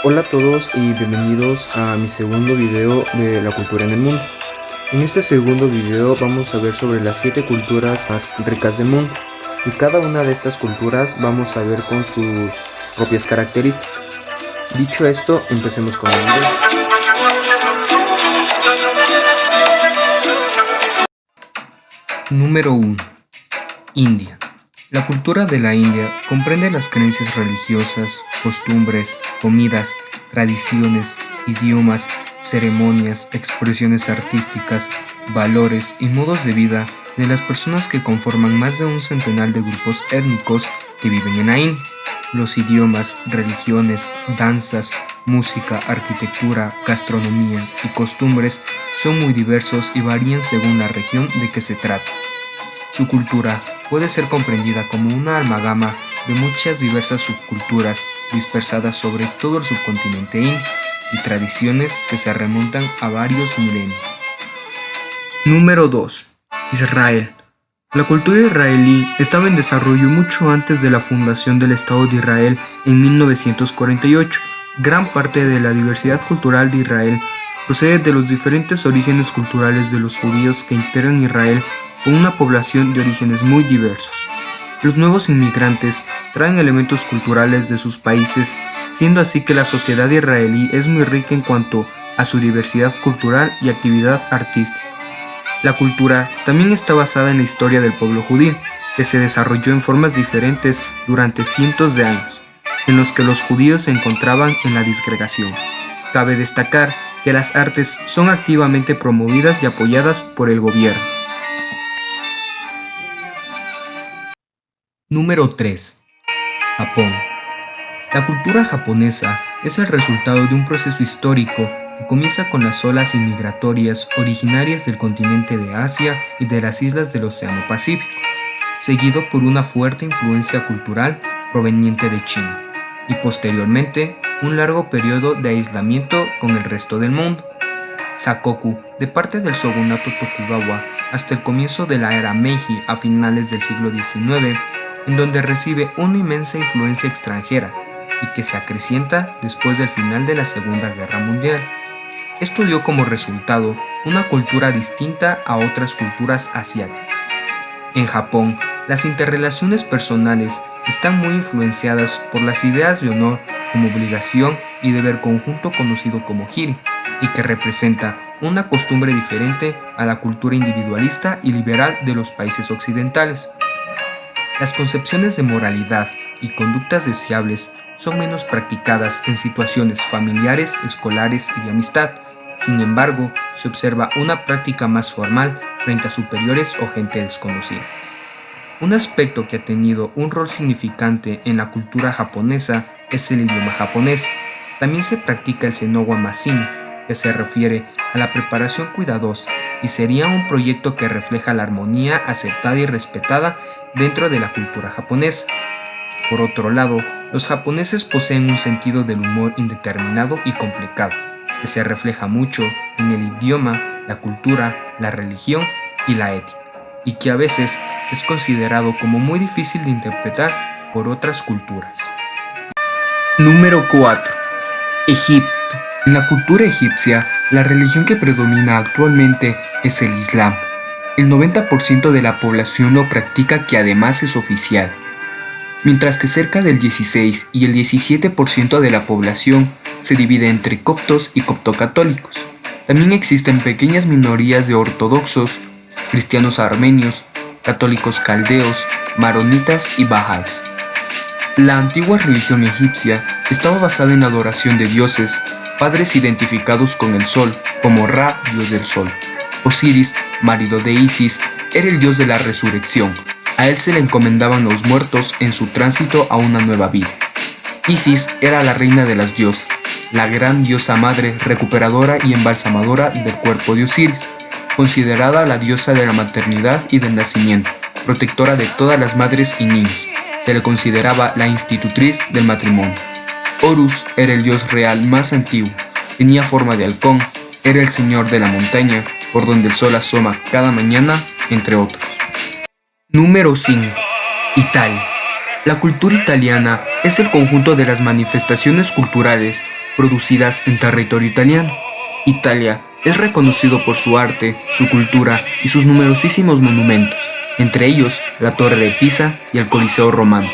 Hola a todos y bienvenidos a mi segundo video de la cultura en el mundo. En este segundo video vamos a ver sobre las 7 culturas más ricas del mundo y cada una de estas culturas vamos a ver con sus propias características. Dicho esto, empecemos con el video. Número 1. India. La cultura de la India comprende las creencias religiosas, costumbres, comidas, tradiciones, idiomas, ceremonias, expresiones artísticas, valores y modos de vida de las personas que conforman más de un centenar de grupos étnicos que viven en la India. Los idiomas, religiones, danzas, música, arquitectura, gastronomía y costumbres son muy diversos y varían según la región de que se trata. Su cultura puede ser comprendida como una amalgama de muchas diversas subculturas dispersadas sobre todo el subcontinente indio y tradiciones que se remontan a varios milenios. Número 2. Israel. La cultura israelí estaba en desarrollo mucho antes de la fundación del Estado de Israel en 1948. Gran parte de la diversidad cultural de Israel procede de los diferentes orígenes culturales de los judíos que integran Israel con una población de orígenes muy diversos. Los nuevos inmigrantes traen elementos culturales de sus países, siendo así que la sociedad israelí es muy rica en cuanto a su diversidad cultural y actividad artística. La cultura también está basada en la historia del pueblo judío, que se desarrolló en formas diferentes durante cientos de años, en los que los judíos se encontraban en la disgregación. Cabe destacar que las artes son activamente promovidas y apoyadas por el gobierno. Número 3. Japón. La cultura japonesa es el resultado de un proceso histórico que comienza con las olas inmigratorias originarias del continente de Asia y de las islas del Océano Pacífico, seguido por una fuerte influencia cultural proveniente de China, y posteriormente un largo periodo de aislamiento con el resto del mundo. Sakoku, de parte del shogunato Tokugawa, hasta el comienzo de la era Meiji a finales del siglo XIX, en donde recibe una inmensa influencia extranjera y que se acrecienta después del final de la Segunda Guerra Mundial. Esto dio como resultado una cultura distinta a otras culturas asiáticas. En Japón, las interrelaciones personales están muy influenciadas por las ideas de honor como obligación y deber conjunto conocido como hiri, y que representa una costumbre diferente a la cultura individualista y liberal de los países occidentales. Las concepciones de moralidad y conductas deseables son menos practicadas en situaciones familiares, escolares y de amistad. Sin embargo, se observa una práctica más formal frente a superiores o gente desconocida. Un aspecto que ha tenido un rol significante en la cultura japonesa es el idioma japonés. También se practica el senowa masin, que se refiere a la preparación cuidadosa y sería un proyecto que refleja la armonía aceptada y respetada dentro de la cultura japonesa. Por otro lado, los japoneses poseen un sentido del humor indeterminado y complicado, que se refleja mucho en el idioma, la cultura, la religión y la ética, y que a veces es considerado como muy difícil de interpretar por otras culturas. Número 4. Egipto. En la cultura egipcia, la religión que predomina actualmente es el Islam. El 90% de la población lo practica, que además es oficial, mientras que cerca del 16 y el 17% de la población se divide entre coptos y coptocatólicos. También existen pequeñas minorías de ortodoxos, cristianos armenios, católicos caldeos, maronitas y bahá'ís. La antigua religión egipcia estaba basada en la adoración de dioses, padres identificados con el sol, como Ra, dios del sol. Osiris, marido de Isis, era el dios de la resurrección. A él se le encomendaban los muertos en su tránsito a una nueva vida. Isis era la reina de las diosas, la gran diosa madre recuperadora y embalsamadora del cuerpo de Osiris, considerada la diosa de la maternidad y del nacimiento, protectora de todas las madres y niños. Se le consideraba la institutriz del matrimonio. Horus era el dios real más antiguo, tenía forma de halcón, era el señor de la montaña, por donde el sol asoma cada mañana, entre otros. Número 5. Italia. La cultura italiana es el conjunto de las manifestaciones culturales producidas en territorio italiano. Italia es reconocido por su arte, su cultura y sus numerosísimos monumentos, entre ellos la Torre de Pisa y el Coliseo Romano,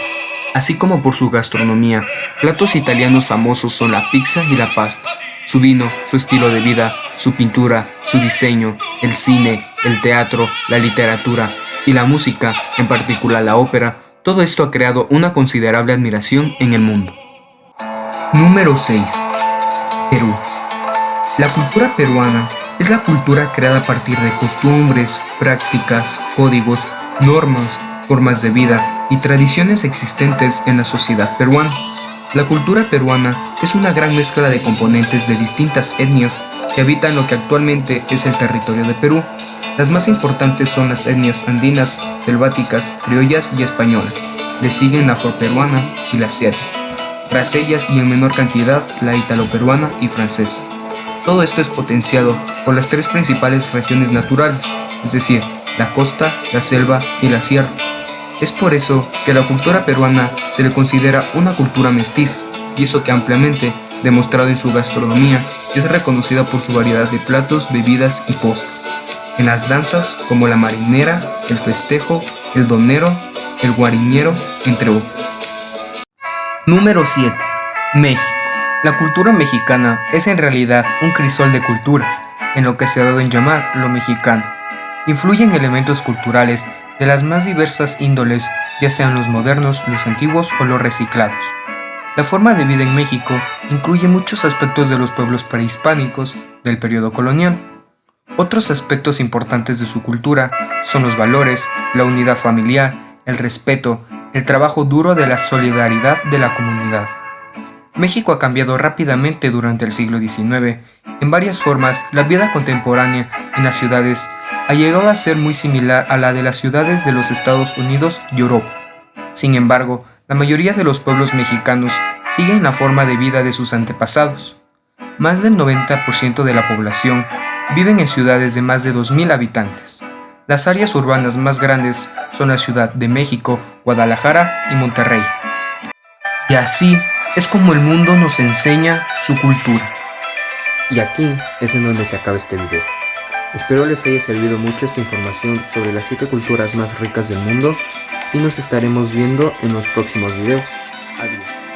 así como por su gastronomía. Platos italianos famosos son la pizza y la pasta. Su vino, su estilo de vida, su pintura, su diseño, el cine, el teatro, la literatura y la música, en particular la ópera, todo esto ha creado una considerable admiración en el mundo. Número 6. Perú. La cultura peruana es la cultura creada a partir de costumbres, prácticas, códigos, normas, formas de vida y tradiciones existentes en la sociedad peruana. La cultura peruana es una gran mezcla de componentes de distintas etnias que habitan lo que actualmente es el territorio de Perú. Las más importantes son las etnias andinas, selváticas, criollas y españolas. Le siguen la afroperuana y la asiática. Tras ellas y en menor cantidad la italo-peruana y francesa. Todo esto es potenciado por las tres principales regiones naturales, es decir, la costa, la selva y la sierra. Es por eso que la cultura peruana se le considera una cultura mestiza, y eso que ampliamente demostrado en su gastronomía, es reconocida por su variedad de platos, bebidas y postres. En las danzas como la marinera, el festejo, el donero, el guariñero, entre otros. Número 7. México. La cultura mexicana es en realidad un crisol de culturas, en lo que se ha dado en llamar lo mexicano. Influyen elementos culturales de las más diversas índoles, ya sean los modernos, los antiguos o los reciclados. La forma de vida en México incluye muchos aspectos de los pueblos prehispánicos del periodo colonial. Otros aspectos importantes de su cultura son los valores, la unidad familiar, el respeto, el trabajo duro de la solidaridad de la comunidad. México ha cambiado rápidamente durante el siglo XIX. En varias formas, la vida contemporánea en las ciudades ha llegado a ser muy similar a la de las ciudades de los Estados Unidos y Europa. Sin embargo, la mayoría de los pueblos mexicanos siguen la forma de vida de sus antepasados. Más del 90% de la población viven en ciudades de más de 2.000 habitantes. Las áreas urbanas más grandes son la Ciudad de México, Guadalajara y Monterrey. Y así es como el mundo nos enseña su cultura. Y aquí es en donde se acaba este video. Espero les haya servido mucho esta información sobre las 7 culturas más ricas del mundo y nos estaremos viendo en los próximos videos. Adiós.